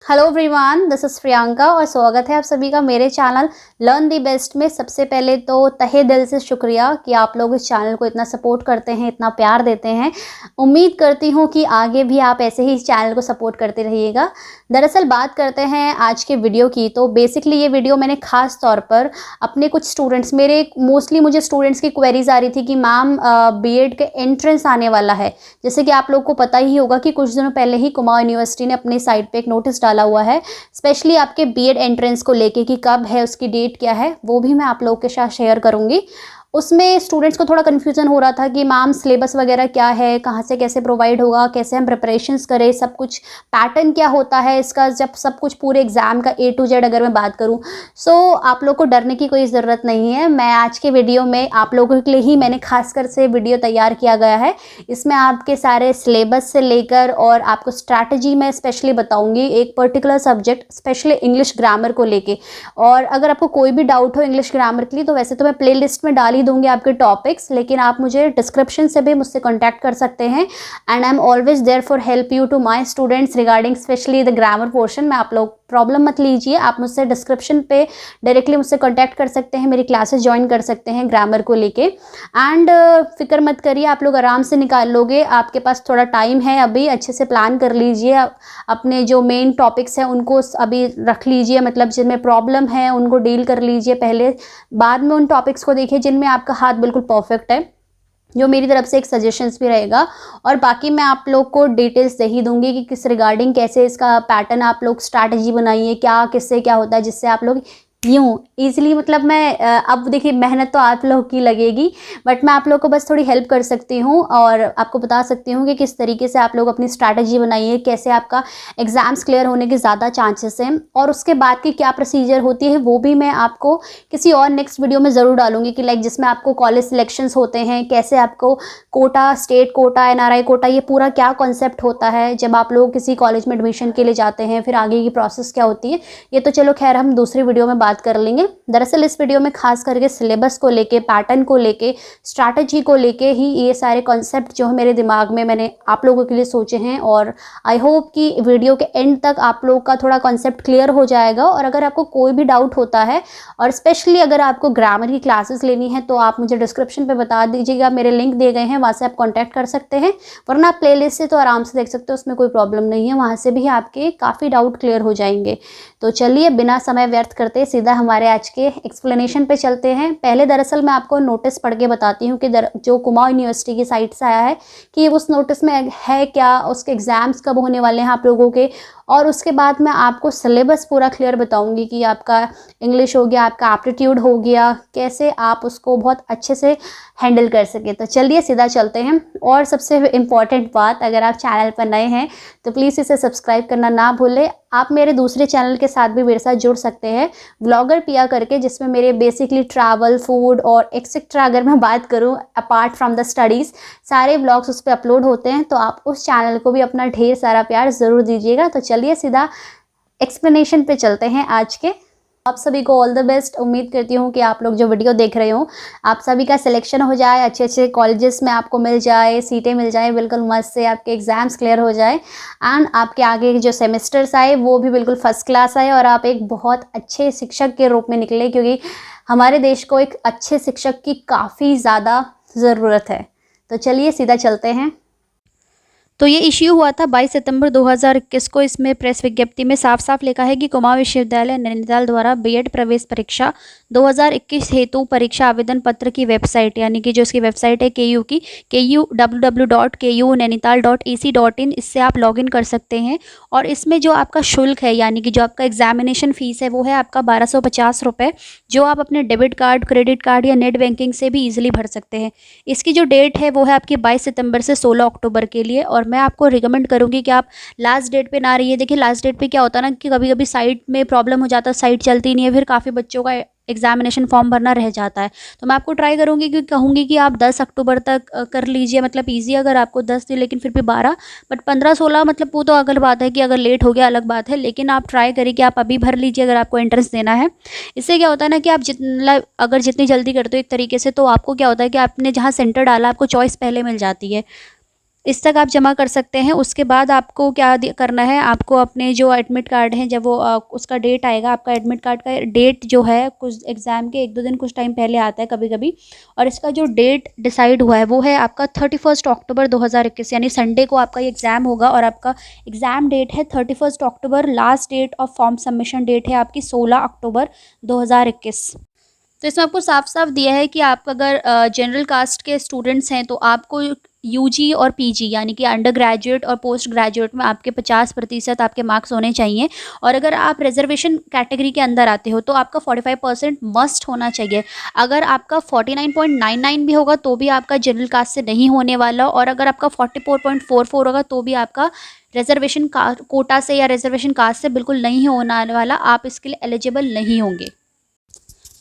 Hello everyone, this is Priyanka और स्वागत है आप सभी का मेरे चैनल लर्न दी बेस्ट में। सबसे पहले तो तहे दिल से शुक्रिया कि आप लोग इस चैनल को इतना सपोर्ट करते हैं, इतना प्यार देते हैं। उम्मीद करती हूँ कि आगे भी आप ऐसे ही इस चैनल को सपोर्ट करते रहिएगा। दरअसल बात करते हैं आज के वीडियो की, तो बेसिकली ये वीडियो मैंने ख़ास तौर पर अपने कुछ स्टूडेंट्स, मुझे स्टूडेंट्स की क्वेरीज आ रही थी कि मैम बीएड के एंट्रेंस आने वाला है। जैसे कि आप लोग को पता ही होगा कि कुछ दिनों पहले ही कुमाऊं यूनिवर्सिटी ने अपनी साइट पे एक नोटिस डाला हुआ है स्पेशली आपके बीएड एंट्रेंस को लेके कि कब है, उसकी डेट क्या है, वो भी मैं आप लोगों के साथ शेयर करूंगी। उसमें स्टूडेंट्स को थोड़ा कन्फ्यूजन हो रहा था कि मैम सिलेबस वगैरह क्या है, कहाँ से कैसे प्रोवाइड होगा, कैसे हम प्रिपरेशंस करें, सब कुछ पैटर्न क्या होता है इसका, जब सब कुछ पूरे एग्जाम का A to Z अगर मैं बात करूँ। सो आप लोग को डरने की कोई ज़रूरत नहीं है। मैं आज के वीडियो में आप लोगों के लिए ही मैंने खासकर से वीडियो तैयार किया गया है। इसमें आपके सारे सिलेबस से लेकर और आपको स्ट्रैटेजी मैं स्पेशली बताऊँगी एक particular subject specially English grammar को लेके। और अगर आपको कोई भी डाउट हो इंग्लिश ग्रामर के लिए तो वैसे तो मैं प्ले लिस्ट में डाल ही दूंगी आपके टॉपिक्स, लेकिन आप मुझे डिस्क्रिप्शन से भी मुझसे कांटेक्ट कर सकते हैं and I am always there for help you to my students regarding specially the grammar portion में। आप लोग प्रॉब्लम मत लीजिए, आप मुझसे डिस्क्रिप्शन पे डायरेक्टली मुझसे कांटेक्ट कर सकते हैं, मेरी क्लासेस ज्वाइन कर सकते हैं ग्रामर को लेके। एंड फिक्र मत करिए, आप लोग आराम से निकाल लोगे, आपके पास थोड़ा टाइम है अभी, अच्छे से प्लान कर लीजिए। अपने जो मेन टॉपिक्स हैं उनको अभी रख लीजिए, मतलब जिनमें प्रॉब्लम है उनको डील कर लीजिए पहले, बाद में उन टॉपिक्स को देखिए जिनमें आपका हाथ बिल्कुल परफेक्ट है, जो मेरी तरफ से एक सजेशंस भी रहेगा। और बाकी मैं आप लोग को डिटेल्स दे ही दूंगी कि किस रिगार्डिंग कैसे इसका पैटर्न आप लोग स्ट्रैटेजी बनाइए, क्या किससे क्या होता है जिससे आप लोग यूँ ईजिली, मतलब मैं अब देखिए मेहनत तो आप लोग की लगेगी बट मैं आप लोग को बस थोड़ी हेल्प कर सकती हूँ और आपको बता सकती हूँ कि किस तरीके से आप लोग अपनी स्ट्रैटेजी बनाइए, कैसे आपका एग्ज़ाम्स क्लियर होने के ज़्यादा चांसेस हैं और उसके बाद की क्या प्रोसीजर होती है वो भी मैं आपको किसी और नेक्स्ट वीडियो में ज़रूर डालूंगी कि लाइक जिसमें आपको कॉलेज सिलेक्शंस होते हैं, कैसे आपको quota, state quota, NRI quota, ये पूरा क्या कॉन्सेप्ट होता है जब आप लोग किसी कॉलेज में एडमिशन के लिए जाते हैं, फिर आगे की प्रोसेस क्या होती है, ये तो चलो खैर हम दूसरी वीडियो में बात कर लेंगे। दरअसल इस वीडियो में खास करके सिलेबस को लेके, पैटर्न को लेके, स्ट्रैटेजी को लेके ही ये सारे कॉन्सेप्ट जो है मेरे दिमाग में मैंने आप लोगों के लिए सोचे हैं और आई होप कि वीडियो के एंड तक आप लोग का थोड़ा कॉन्सेप्ट क्लियर हो जाएगा। और अगर आपको कोई भी डाउट होता है और स्पेशली अगर आपको ग्रामर की क्लासेस लेनी है तो आप मुझे डिस्क्रिप्शन पे बता दीजिएगा, मेरे लिंक दिए गए हैं, वहाँ से आप कॉन्टैक्ट कर सकते हैं, वरना आप प्ले से तो आराम से देख सकते हो, उसमें कोई प्रॉब्लम नहीं है, वहाँ से भी आपके काफ़ी डाउट क्लियर हो जाएंगे। तो चलिए बिना समय व्यर्थ करते सीधा हमारे आज के एक्सप्लेनेशन पे चलते हैं। पहले दरअसल मैं आपको नोटिस पढ़ के बताती हूँ कि जो कुमाऊं यूनिवर्सिटी की साइट से आया है कि उस नोटिस में है क्या, उसके एग्ज़ाम्स कब होने वाले हैं आप लोगों के, और उसके बाद मैं आपको सिलेबस पूरा क्लियर बताऊंगी कि आपका इंग्लिश हो गया, आपका एप्टीट्यूड हो गया, कैसे आप उसको बहुत अच्छे से हैंडल कर सके। तो चलिए सीधा चलते हैं। और सबसे इम्पॉर्टेंट बात, अगर आप चैनल पर नए हैं तो प्लीज़ इसे सब्सक्राइब करना ना भूलें। आप मेरे दूसरे चैनल के साथ भी मेरे साथ जुड़ सकते हैं, व्लॉगर पिया करके, जिसमें मेरे बेसिकली ट्रैवल, फूड और एक्सेट्रा अगर मैं बात करूं अपार्ट फ्रॉम द स्टडीज़, सारे व्लॉग्स उस पर अपलोड होते हैं। तो आप उस चैनल को भी अपना ढेर सारा प्यार ज़रूर दीजिएगा। तो चलिए सीधा एक्सप्लेनेशन पे चलते हैं आज के। आप सभी को ऑल द बेस्ट। उम्मीद करती हूँ कि आप लोग जो वीडियो देख रहे हो आप सभी का सिलेक्शन हो जाए, अच्छे अच्छे कॉलेजेस में आपको मिल जाए, सीटें मिल जाए बिल्कुल मस्त से, आपके एग्ज़ाम्स क्लियर हो जाए एंड आपके आगे जो सेमेस्टर्स आए वो भी बिल्कुल फर्स्ट क्लास आए और आप एक बहुत अच्छे शिक्षक के रूप में निकले, क्योंकि हमारे देश को एक अच्छे शिक्षक की काफ़ी ज़्यादा ज़रूरत है। तो चलिए सीधा चलते हैं। तो ये इश्यू हुआ था 22 सितंबर 2021 को। इसमें प्रेस विज्ञप्ति में साफ साफ लिखा है कि कुमाऊं विश्वविद्यालय नैनीताल द्वारा बीएड प्रवेश परीक्षा 2021 हेतु परीक्षा आवेदन पत्र की वेबसाइट, यानी कि जो इसकी वेबसाइट है KU की, www.kunnainital.ac.in, इससे आप लॉगिन कर सकते हैं। और इसमें जो आपका शुल्क है, यानी कि जो आपका एग्जामिनेशन फ़ीस है, वो है आपका 1250 रुपये, जो आप अपने डेबिट कार्ड, क्रेडिट कार्ड या नेट बैंकिंग से भी ईजिली भर सकते हैं। इसकी जो डेट है वो है आपकी 22 सितंबर से 16 अक्टूबर के लिए। और मैं आपको रिकमेंड करूंगी कि आप लास्ट डेट पे ना रहिए। देखिए लास्ट डेट पे क्या होता है ना कि कभी कभी साइट में प्रॉब्लम हो जाता है, साइट चलती नहीं है, फिर काफ़ी बच्चों का एग्जामिनेशन फॉर्म भरना रह जाता है। तो मैं आपको ट्राई करूंगी कि कहूँगी कि आप 10 अक्टूबर तक कर लीजिए, मतलब ईजी अगर आपको 10 थी लेकिन फिर भी 12, बट 15-16 मतलब वो तो अगल बात है कि अगर लेट हो गया अलग बात है, लेकिन आप ट्राई करिए कि आप अभी भर लीजिए अगर आपको एंट्रेंस देना है। इससे क्या होता है ना कि आप अगर जितनी जल्दी करते हो एक तरीके से, तो आपको क्या होता है कि आपने जहाँ सेंटर डाला आपको चॉइस पहले मिल जाती है। इस तक आप जमा कर सकते हैं। उसके बाद आपको क्या करना है, आपको अपने जो एडमिट कार्ड हैं, जब वो उसका डेट आएगा, आपका एडमिट कार्ड का डेट जो है कुछ एग्ज़ाम के 1-2 दिन कुछ टाइम पहले आता है कभी कभी, और इसका जो डेट डिसाइड हुआ है वो है आपका 31 अक्टूबर 2021, यानी संडे को आपका ये एग्ज़ाम होगा। और आपका एग्ज़ाम डेट है 31 October. Last date of form submission date है आपकी 16 अक्टूबर 2021। तो इसमें आपको साफ साफ दिया है कि आप अगर जनरल कास्ट के स्टूडेंट्स हैं तो आपको यूजी और पीजी यानी कि अंडर ग्रेजुएट और पोस्ट ग्रेजुएट में आपके 50% आपके मार्क्स होने चाहिए। और अगर आप रिजर्वेशन कैटेगरी के अंदर आते हो तो आपका 45% मस्ट होना चाहिए। अगर आपका 49.99 भी होगा तो भी आपका जनरल कास्ट से नहीं होने वाला, और अगर आपका 44.44 होगा तो भी आपका रिजर्वेशन कोटा से या रिजर्वेशन कास्ट से बिल्कुल नहीं होने वाला, आप इसके लिए एलिजिबल नहीं होंगे।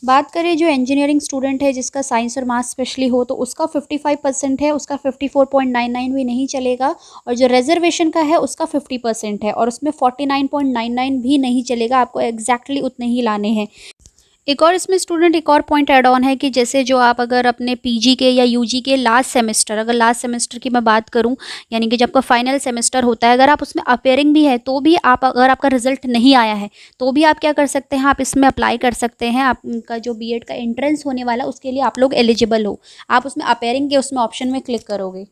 बात करें जो इंजीनियरिंग स्टूडेंट है जिसका साइंस और मैथ्स स्पेशली हो तो उसका 55% है, उसका 54.99 भी नहीं चलेगा। और जो रिजर्वेशन का है उसका 50% है और उसमें 49.99 भी नहीं चलेगा, आपको एग्जैक्टली उतने ही लाने हैं। एक और इसमें स्टूडेंट एक और पॉइंट ऐड ऑन है कि जैसे जो आप अगर अपने पीजी के या यूजी के लास्ट सेमेस्टर, अगर लास्ट सेमेस्टर की मैं बात करूं, यानी कि जब का फाइनल सेमेस्टर होता है, अगर आप उसमें अपेयरिंग भी है तो भी आप, अगर आपका रिजल्ट नहीं आया है तो भी आप क्या कर सकते हैं, आप इसमें अप्लाई कर सकते हैं। आपका जो बीएड का एंट्रेंस होने वाला उसके लिए आप लोग एलिजिबल हो, आप उसमें अपेयरिंग के उसमें ऑप्शन में क्लिक करोगे।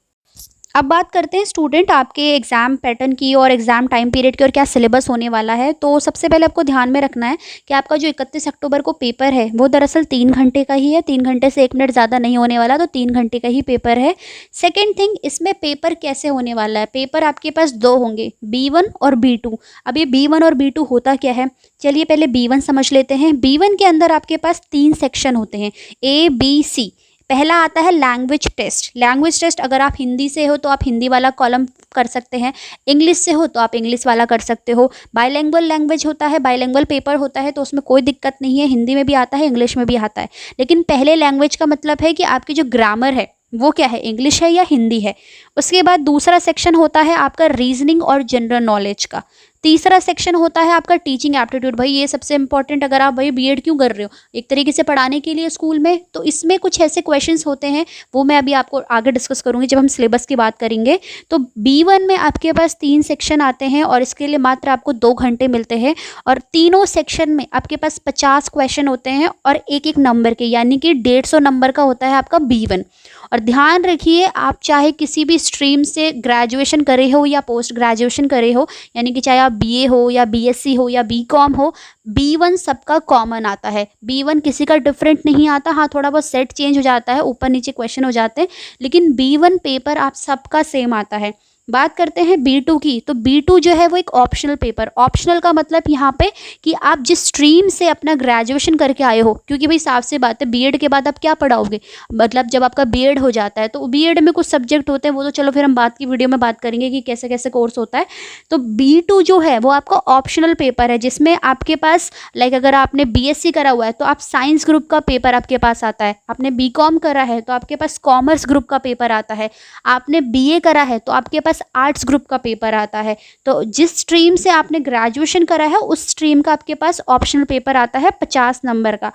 अब बात करते हैं स्टूडेंट आपके एग्ज़ाम पैटर्न की और एग्ज़ाम टाइम पीरियड की और क्या सिलेबस होने वाला है। तो सबसे पहले आपको ध्यान में रखना है कि आपका जो 31 अक्टूबर को पेपर है वो दरअसल 3 घंटे का ही है, 3 घंटे से 1 मिनट ज़्यादा नहीं होने वाला, तो 3 घंटे का ही पेपर है। सेकेंड थिंग, इसमें पेपर कैसे होने वाला है, पेपर आपके पास 2 होंगे, B1 और B2। अब ये B1 और B2 होता क्या है, चलिए पहले B1 समझ लेते हैं। B1 के अंदर आपके पास 3 सेक्शन होते हैं, A B C। पहला आता है लैंग्वेज टेस्ट। लैंग्वेज टेस्ट अगर आप हिंदी से हो तो आप हिंदी वाला कॉलम कर सकते हैं, इंग्लिश से हो तो आप इंग्लिश वाला कर सकते हो। बाइलिंगुअल लैंग्वेज होता है, बाइलिंगुअल पेपर होता है, तो उसमें कोई दिक्कत नहीं है, हिंदी में भी आता है इंग्लिश में भी आता है। लेकिन पहले लैंग्वेज का मतलब है कि आपकी जो ग्रामर है वो क्या है, इंग्लिश है या हिंदी है। उसके बाद दूसरा सेक्शन होता है आपका रीजनिंग और जनरल नॉलेज का। तीसरा सेक्शन होता है आपका टीचिंग एप्टीट्यूड। भाई ये सबसे इंपॉर्टेंट, अगर आप भाई बीएड क्यों कर रहे हो, एक तरीके से पढ़ाने के लिए स्कूल में, तो इसमें कुछ ऐसे क्वेश्चंस होते हैं वो मैं अभी आपको आगे डिस्कस करूंगी जब हम सिलेबस की बात करेंगे। तो B1 में आपके पास 3 सेक्शन आते हैं और इसके लिए मात्र आपको 2 घंटे मिलते हैं, और तीनों सेक्शन में आपके पास 50 क्वेश्चन होते हैं और एक एक नंबर के, यानी कि 150 नंबर का होता है आपका B1। और ध्यान रखिए, आप चाहे किसी भी स्ट्रीम से ग्रेजुएशन करे हो या पोस्ट ग्रेजुएशन करे हो, यानी कि चाहे आप बीए हो या बीएससी हो या बीकॉम हो, B1 सबका कॉमन आता है। B1 किसी का डिफरेंट नहीं आता, हाँ थोड़ा बहुत सेट चेंज हो जाता है, ऊपर नीचे क्वेश्चन हो जाते हैं, लेकिन B1 पेपर आप सबका सेम आता है। बात करते हैं B2 की, तो B2 जो है वो एक ऑप्शनल पेपर। ऑप्शनल का मतलब यहाँ पे कि आप जिस स्ट्रीम से अपना ग्रेजुएशन करके आए हो, क्योंकि भाई साफ सी बात है बीएड के बाद आप क्या पढ़ाओगे, मतलब जब आपका बीएड हो जाता है तो बीएड में कुछ सब्जेक्ट होते हैं, वो तो चलो फिर हम बात की वीडियो में बात करेंगे कि कैसे कैसे कोर्स होता है। तो B2 जो है वो आपका ऑप्शनल पेपर है, जिसमें आपके पास लाइक अगर आपने बीएससी करा हुआ है तो आप साइंस ग्रुप का पेपर आपके पास आता है, आपने बीकॉम करा है तो आपके पास कॉमर्स ग्रुप का पेपर आता है, आपने बीए करा है तो आपके पास आर्ट्स ग्रुप का पेपर आता है। तो जिस स्ट्रीम से आपने ग्रेजुएशन करा है उस स्ट्रीम का आपके पास ऑप्शनल पेपर आता है 50 नंबर का।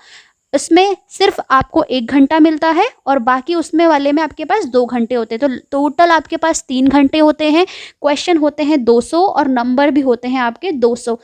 उसमें सिर्फ आपको 1 घंटा मिलता है और बाकी उसमें वाले में आपके पास 2 घंटे होते हैं, तो टोटल आपके पास 3 घंटे होते हैं। क्वेश्चन होते हैं 200 और नंबर भी होते हैं आपके 200।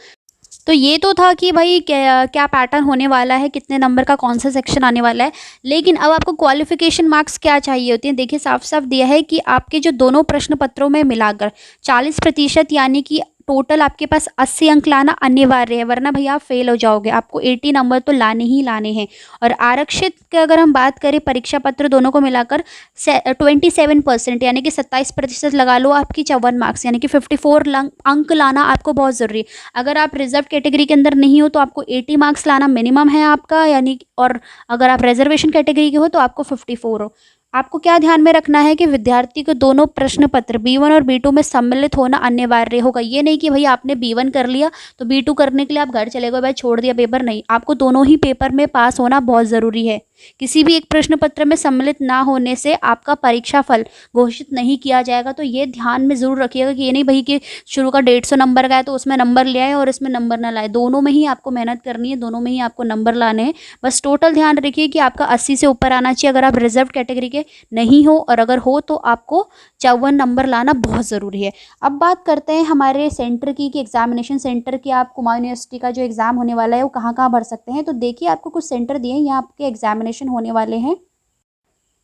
तो ये तो था कि भाई क्या क्या पैटर्न होने वाला है, कितने नंबर का कौन सा सेक्शन आने वाला है। लेकिन अब आपको क्वालिफिकेशन मार्क्स क्या चाहिए होती हैं, देखिए साफ साफ दिया है कि आपके जो दोनों प्रश्न पत्रों में मिलाकर 40% यानी कि टोटल आपके पास 80 अंक लाना अनिवार्य है, वरना भैया आप फेल हो जाओगे, आपको 80 नंबर तो लाने ही लाने हैं। और आरक्षित की अगर हम बात करें परीक्षा पत्र दोनों को मिलाकर 27% यानी कि 27% लगा लो, आपकी 54 मार्क्स यानी कि 54 अंक लाना आपको बहुत ज़रूरी है। अगर आप रिजर्व कैटेगरी के अंदर नहीं हो तो आपको 80 मार्क्स लाना मिनिमम है आपका, यानी और अगर आप रिजर्वेशन कैटेगरी के हो तो आपको 54 हो। आपको क्या ध्यान में रखना है कि विद्यार्थी को दोनों प्रश्न पत्र B1 और B2 में सम्मिलित होना अनिवार्य होगा। ये नहीं कि भाई आपने B1 कर लिया तो B2 करने के लिए आप घर चले गए, भाई छोड़ दिया पेपर, नहीं, आपको दोनों ही पेपर में पास होना बहुत ज़रूरी है। किसी भी एक प्रश्न पत्र में सम्मिलित ना होने से आपका परीक्षा फल घोषित नहीं किया जाएगा। तो ये ध्यान में ज़रूर रखिएगा कि ये नहीं भाई कि शुरू का 150 नंबर का है तो उसमें नंबर ले आए और इसमें नंबर ना लाए, दोनों में ही आपको मेहनत करनी है, दोनों में ही आपको नंबर लाने हैं। बस टोटल ध्यान रखिए कि आपका 80 से ऊपर आना चाहिए अगर आप रिजर्व कैटेगरी के नहीं हो, और अगर हो तो आपको 54 नंबर लाना बहुत ज़रूरी है। अब बात करते हैं हमारे सेंटर की कि एग्जामिनेशन सेंटर की, आप कुमाऊं यूनिवर्सिटी का जो एग्ज़ाम होने वाला है वो कहाँ कहाँ भर सकते हैं। तो देखिए आपको कुछ सेंटर दिए हैं, यहाँ आपके एग्जामिनेशन होने वाले हैं।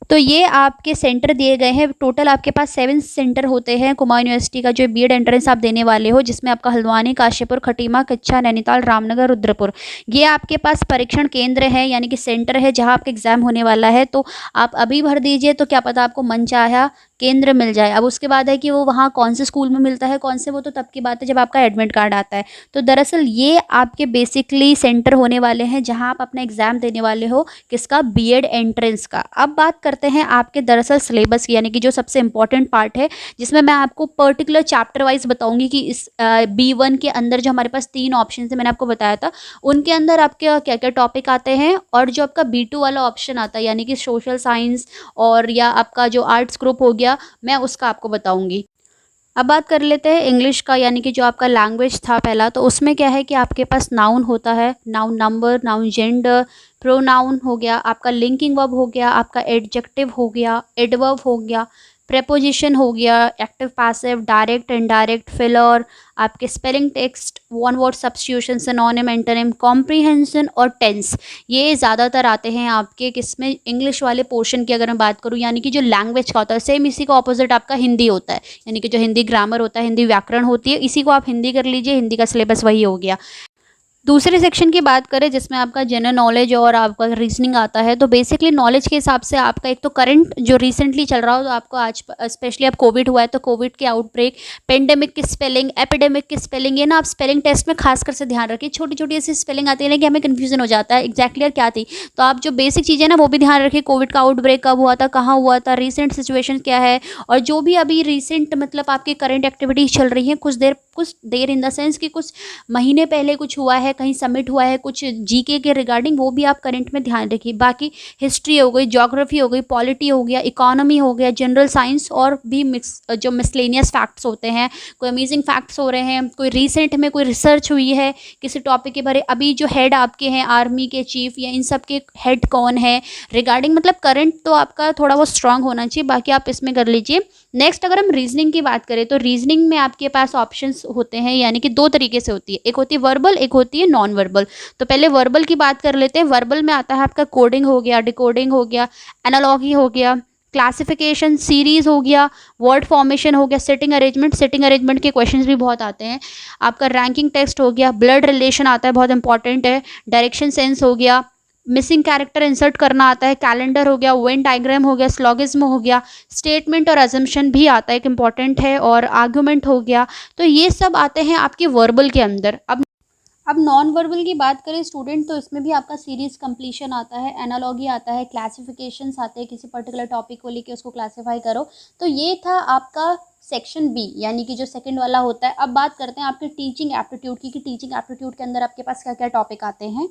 तो ये आपके सेंटर दिए गए हैं। टोटल आपके पास 7 सेंटर होते हैं कुमाऊं यूनिवर्सिटी का जो बीएड एंट्रेंस आप देने वाले हो, जिसमें आपका हल्द्वानी, काशीपुर, खटीमा, कच्छा, नैनीताल, रामनगर, रुद्रपुर, ये आपके पास परीक्षण केंद्र है, यानी कि सेंटर है जहां आपका एग्जाम होने वाला है। तो आप अभी भर दीजिए, तो क्या पता आपको मनचाहा केंद्र मिल जाए। अब उसके बाद है कि वो वहाँ कौन से स्कूल में मिलता है, कौन से, वो तो तब की बात है जब आपका एडमिट कार्ड आता है। तो दरअसल ये आपके बेसिकली सेंटर होने वाले हैं जहाँ आप अपना एग्जाम देने वाले हो, किसका, बीएड एंट्रेंस का। अब बात करते हैं आपके दरअसल सिलेबस की, यानी कि जो सबसे इंपॉर्टेंट पार्ट है, जिसमें मैं आपको पर्टिकुलर चैप्टर वाइज बताऊंगी कि इस B1 के अंदर जो हमारे पास 3 ऑप्शन है, मैंने आपको बताया था, उनके अंदर आपके क्या क्या टॉपिक आते हैं, और जो आपका B2 वाला ऑप्शन आता है, यानी कि सोशल साइंस और या आपका जो आर्ट्स ग्रुप हो गया, मैं उसका आपको बताऊंगी। अब बात कर लेते हैं इंग्लिश का, यानी कि जो आपका लैंग्वेज था पहला, तो उसमें क्या है कि आपके पास नाउन होता है, noun number, noun gender, pronoun हो गया, आपका लिंकिंग वर्ब हो गया, आपका एडजेक्टिव हो गया, एडवर्ब हो गया, प्रेपोजिशन हो गया, active passive, direct indirect, filler, आपके spelling text, one word substitution, synonym, antonym, comprehension और टेंस। ये ज़्यादातर आते हैं आपके किसमें, इंग्लिश वाले पोर्शन की अगर मैं बात करूँ, यानी कि जो लैंग्वेज का होता है। सेम इसी का ऑपोजिट आपका हिंदी होता है, यानी कि जो हिंदी ग्रामर होता है, हिंदी व्याकरण होती है, इसी को आप हिंदी कर लीजिए, हिंदी का सिलेबस वही हो गया। दूसरे सेक्शन की बात करें जिसमें आपका जनरल नॉलेज और आपका रीजनिंग आता है, तो बेसिकली नॉलेज के हिसाब से आपका एक तो करंट जो रिसेंटली चल रहा हो, तो आपको आज स्पेशली अब कोविड हुआ है, तो कोविड के आउटब्रेक, पेंडेमिक की स्पेलिंग, एपिडेमिक की स्पेलिंग, ये ना आप स्पेलिंग टेस्ट में खासकर से ध्यान रखिए। छोटी छोटी ऐसी स्पेलिंग आती है ना कि हमें कन्फ्यूजन हो जाता है एग्जैक्टली क्या थी। तो आप जो बेसिक चीज़ें ना वो भी ध्यान रखिए, कोविड का आउटब्रेक कब हुआ था, कहाँ हुआ था, रिसेंट सिचुएशन क्या है, और जो भी अभी रिसेंट मतलब आपकी करंट एक्टिविटीज चल रही हैं, कुछ देर इन द सेंस कि कुछ महीने पहले कुछ हुआ है, कहीं समिट हुआ है कुछ जीके के रिगार्डिंग, वो भी आप करंट में ध्यान रखिए। बाकी हिस्ट्री हो गई, ज्योग्राफी हो गई, पॉलिटी हो गया, इकोनॉमी हो गया, जनरल साइंस, और भी जो मिसलेनियस फैक्ट्स होते हैं, कोई अमेजिंग फैक्ट्स हो रहे हैं, कोई रिसेंट में कोई रिसर्च हुई है किसी टॉपिक के बारे, अभी जो हेड आपके हैं आर्मी के चीफ या इन सब के हेड कौन है रिगार्डिंग, मतलब करंट तो आपका थोड़ा बहुत स्ट्रांग होना चाहिए, बाकी आप इसमें कर लीजिए। नेक्स्ट अगर हम रीजनिंग की बात करें, तो रीजनिंग में आपके पास ऑप्शंस होते हैं, यानी कि 2 तरीके से होती है, एक होती है वर्बल, एक होती है नॉन वर्बल। तो पहले वर्बल की बात कर लेते हैं। वर्बल में आता है आपका कोडिंग हो गया, डिकोडिंग हो गया, एनालॉगी हो गया, क्लासिफिकेशन, सीरीज हो गया, वर्ड फॉर्मेशन हो गया, सिटिंग अरेंजमेंट के क्वेश्चंस भी बहुत आते हैं, आपका रैंकिंग टेक्स्ट हो गया, ब्लड रिलेशन आता है, बहुत इंपॉर्टेंट है, डायरेक्शन सेंस हो गया, मिसिंग कैरेक्टर इंसर्ट करना आता है, कैलेंडर हो गया, वेन डायग्राम हो गया, स्लॉगिज्म हो गया, स्टेटमेंट और अजम्पशन भी आता है, एक इंपॉर्टेंट है, और आर्गुमेंट हो गया। तो ये सब आते हैं आपके वर्बल के अंदर। अब नॉन वर्बल की बात करें स्टूडेंट, तो इसमें भी आपका सीरीज कंप्लीशन आता है, एनालॉगी आता है, क्लासिफिकेशंस आते हैं, किसी पर्टिकुलर टॉपिक को लेके उसको क्लासीफाई करो। तो ये था आपका सेक्शन बी, यानी कि जो सेकंड वाला होता है। अब बात करते हैं आपके टीचिंग एप्टीट्यूड की, कि टीचिंग एप्टीट्यूड के अंदर आपके पास क्या क्या टॉपिक आते हैं।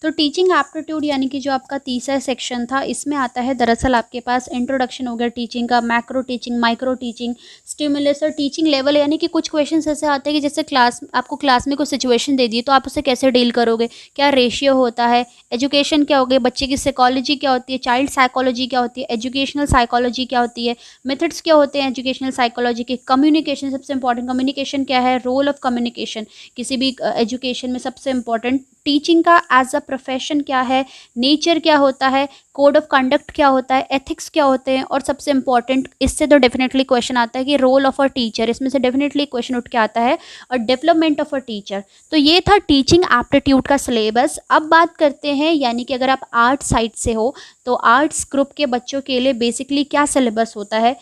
तो टीचिंग एप्टीट्यूड यानी कि जो आपका तीसरा सेक्शन था, इसमें आता है दरअसल आपके पास इंट्रोडक्शन हो गया टीचिंग का, macro teaching, micro teaching, stimulus और टीचिंग लेवल, यानी कि कुछ क्वेश्चंस ऐसे आते हैं कि जैसे आपको क्लास में कुछ सिचुएशन दे दी तो आप उसे कैसे डील करोगे, क्या रेशियो होता है, एजुकेशन क्या हो गई, बच्चे की साइकोलॉजी क्या होती है, चाइल्ड साइकोलॉजी क्या होती है, एजुकेशनल साइकोलॉजी क्या होती है, मेथड्स क्या होते हैं एजुकेशनल साइकोलॉजी के, कम्युनिकेशन सबसे इंपॉर्टेंट, कम्युनिकेशन क्या है, रोल ऑफ कम्युनिकेशन किसी भी एजुकेशन में सबसे इंपॉर्टेंट, टीचिंग का एज अ प्रोफेशन क्या है, नेचर क्या होता है, कोड ऑफ कंडक्ट क्या होता है, एथिक्स क्या होते हैं, और सबसे इंपॉर्टेंट इससे तो डेफिनेटली क्वेश्चन आता है कि रोल ऑफ अ टीचर, इसमें से डेफिनेटली क्वेश्चन उठ के आता है, और डेवलपमेंट ऑफ अ टीचर। तो ये था टीचिंग एप्टीट्यूड का सिलेबस। अब बात करते हैं, यानी कि अगर आप आर्ट्स साइड से हो तो आर्ट्स ग्रुप के बच्चों के लिए बेसिकली क्या सिलेबस होता है।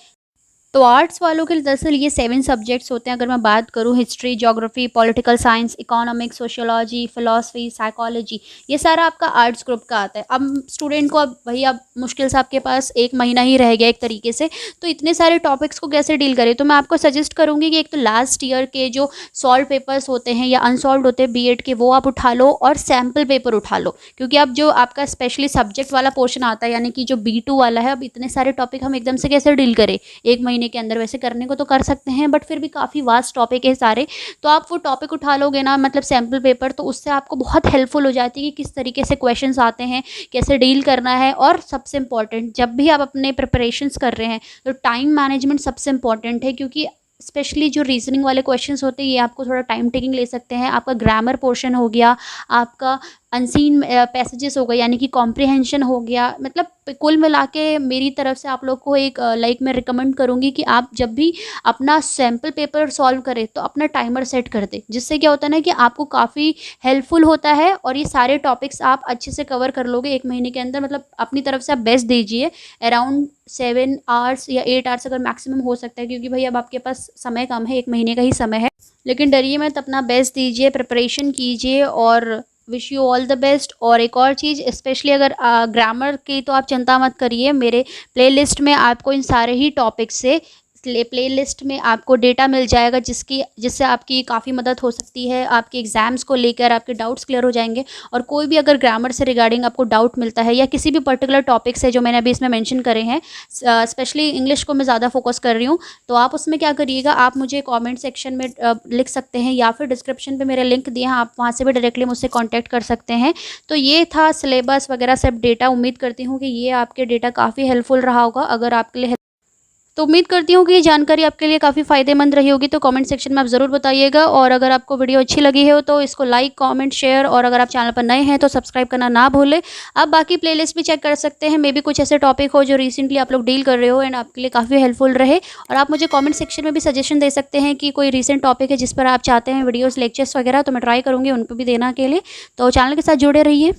तो आर्ट्स वालों के लिए दरअसल ये 7 सब्जेक्ट्स होते हैं। अगर मैं बात करूँ, history, geography, political science, economics, sociology, philosophy, psychology, ये सारा आपका आर्ट्स ग्रुप का आता है। अब स्टूडेंट को अब मुश्किल से आपके पास 1 महीना ही रह गया एक तरीके से, तो इतने सारे टॉपिक्स को कैसे डील करें। तो मैं आपको सजेस्ट करूँगी कि एक तो लास्ट ईयर के जो सॉल्व पेपर्स होते हैं या अनसॉल्व होते हैं बीएड के, वो आप उठा लो, और सैम्पल पेपर उठा लो, क्योंकि अब जो आपका स्पेशली सब्जेक्ट वाला पोर्शन आता है, यानी कि जो B2 वाला है, अब इतने सारे टॉपिक हम एकदम से कैसे डील करें 1 महीने महीने के अंदर। वैसे करने को तो कर सकते हैं बट फिर भी काफ़ी वास्ट टॉपिक है सारे, तो आप वो टॉपिक उठा लोगे ना मतलब सैम्पल पेपर, तो उससे आपको बहुत हेल्पफुल हो जाती है कि किस तरीके से क्वेश्चंस आते हैं, कैसे डील करना है। और सबसे इम्पॉर्टेंट, जब भी आप अपने प्रिपरेशंस कर रहे हैं तो टाइम मैनेजमेंट सबसे इम्पॉर्टेंट है, क्योंकि स्पेशली जो रीजनिंग वाले क्वेश्चंस होते हैं ये आपको थोड़ा टाइम टेकिंग ले सकते हैं। आपका ग्रामर पोर्शन हो गया, आपका अनसीन पैसेजेस हो गए यानी कि कॉम्प्रिहेंशन हो गया, मतलब कुल मिला के मेरी तरफ से आप लोग को एक मैं रिकमेंड करूँगी कि आप जब भी अपना सैम्पल पेपर सॉल्व करें तो अपना टाइमर सेट कर दें, जिससे क्या होता है ना कि आपको काफ़ी हेल्पफुल होता है और ये सारे टॉपिक्स आप अच्छे से कवर कर लोगे 1 महीने के अंदर। मतलब अपनी तरफ से आप बेस्ट दीजिए, अराउंड 7 आवर्स या 8 आवर्स अगर मैक्सिमम हो सकता है, क्योंकि भाई अब आपके पास समय कम है, 1 महीने का ही समय है। लेकिन डरिए मत, अपना बेस्ट दीजिए, प्रिपरेशन कीजिए और wish you all the best. और एक और चीज़, स्पेशली अगर ग्रामर की तो आप चिंता मत करिए, मेरे प्लेलिस्ट में आपको इन सारे ही टॉपिक्स से प्लेलिस्ट में आपको डेटा मिल जाएगा जिससे आपकी काफ़ी मदद हो सकती है। आपके एग्ज़ाम्स को लेकर आपके डाउट्स क्लियर हो जाएंगे। और कोई भी अगर ग्रामर से रिगार्डिंग आपको डाउट मिलता है या किसी भी पर्टिकुलर टॉपिक्स है जो मैंने अभी इसमें मेंशन करे हैं, स्पेशली इंग्लिश को मैं ज़्यादा फोकस कर रही हूँ, तो आप उसमें क्या करिएगा, आप मुझे कॉमेंट सेक्शन में लिख सकते हैं या फिर डिस्क्रिप्शन पर मेरे लिंक दिए हैं, आप वहाँ से भी डायरेक्टली मुझसे कॉन्टैक्ट कर सकते हैं। तो ये था सिलेबस वगैरह सब डेटा। उम्मीद करती हूँ कि ये आपके डेटा काफ़ी हेल्पफुल रहा होगा। अगर आपके लिए तो उम्मीद करती हूँ कि ये जानकारी आपके लिए काफ़ी फ़ायदेमंद रही होगी। तो कमेंट सेक्शन में आप ज़रूर बताइएगा। और अगर आपको वीडियो अच्छी लगी हो तो इसको लाइक, कमेंट, शेयर, और अगर आप चैनल पर नए हैं तो सब्सक्राइब करना ना भूलें। आप बाकी प्लेलिस्ट भी चेक कर सकते हैं, मे बी कुछ ऐसे टॉपिक हो जो रिसेंटली आप लोग डील कर रहे हो एंड आपके लिए काफ़ी हेल्पफुल रहे। और आप मुझे कॉमेंट सेक्शन में भी सजेशन दे सकते हैं कि कोई रिसेंट टॉपिक है जिस पर आप चाहते हैं वीडियोज़, लेक्चर्स वगैरह, तो मैं ट्राई करूँगी उन पर भी देना के लिए। तो चैनल के साथ जुड़े रहिए।